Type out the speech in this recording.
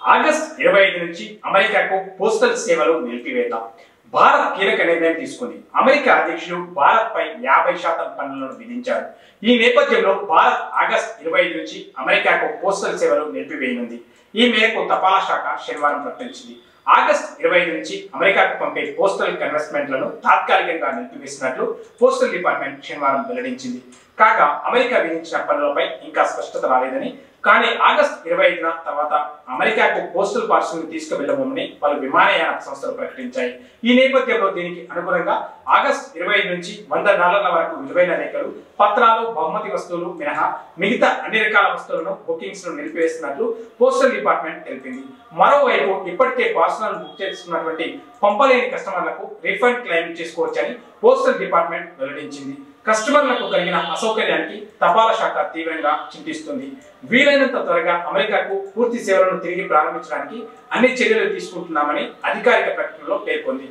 August 25 నుంచి అమెరికాకు postal సేవలు నిలిపివేత. భారత్ కీలక నిర్ణయం తీసుకుంది. అమెరికా అధ్యక్షుడు భారత్ పై 50% పన్నులను విధించారు. ఈ నేపథ్యంలో భారత్ ఆగస్టు 25 నుంచి అమెరికాకు పోస్టల్ సేవలు నిలిపివేయనుంది. ఈ మేరకు తపాలా శాఖ శనివారం ప్రకటించింది. ఆగస్టు 25 నుంచి అమెరికాకు పంపే పోస్టల్ కన్వర్స్మెంట్లను తాత్కాలికంగా నిలిపివేసినట్లు పోస్టల్ డిపార్ట్మెంట్ శనివారం వెల్లడించింది. కాగా అమెరికా విధించిన పన్నులపై ఇంకా స్పష్టత రాలేదని, కానీ ఆగస్టు 25న తర్వాత అమెరికాకు పోస్టల్ పార్సల్ తీసుకువెళ్లబోమని పలు విమానయాన సంస్థలు ప్రకటించాయి. ఈ నేపథ్యంలో దీనికి అనుగుణంగా ఆగస్టు 25 నుంచి $100 వరకు విలువైన లేఖలు, పత్రాలు, బహుమతి వస్తువులు మినహా మిగతా అన్ని రకాల వస్తువులను బుకింగ్స్ ను నిలిపివేస్తున్నట్లు పోస్టల్ డిపార్ట్మెంట్ తెలిపింది. మరోవైపు ఇప్పటికే పార్సల్ బుక్ చేసుకున్నటువంటి పంపలేని కస్టమర్లకు రీఫండ్ క్లెయిమ్ చేసుకోవచ్చని పోస్టల్ డిపార్ట్మెంట్ వెల్లడించింది. కస్టమర్లకు కలిగిన అసౌకర్యానికి తపాలా శాఖ తీవ్రంగా చింతిస్తుంది. వీలైనంత త్వరగా అమెరికాకు పూర్తి సేవలను తిరిగి ప్రారంభించడానికి అన్ని చర్యలు తీసుకుంటున్నామని అధికారిక ప్రకటనలో పేర్కొంది.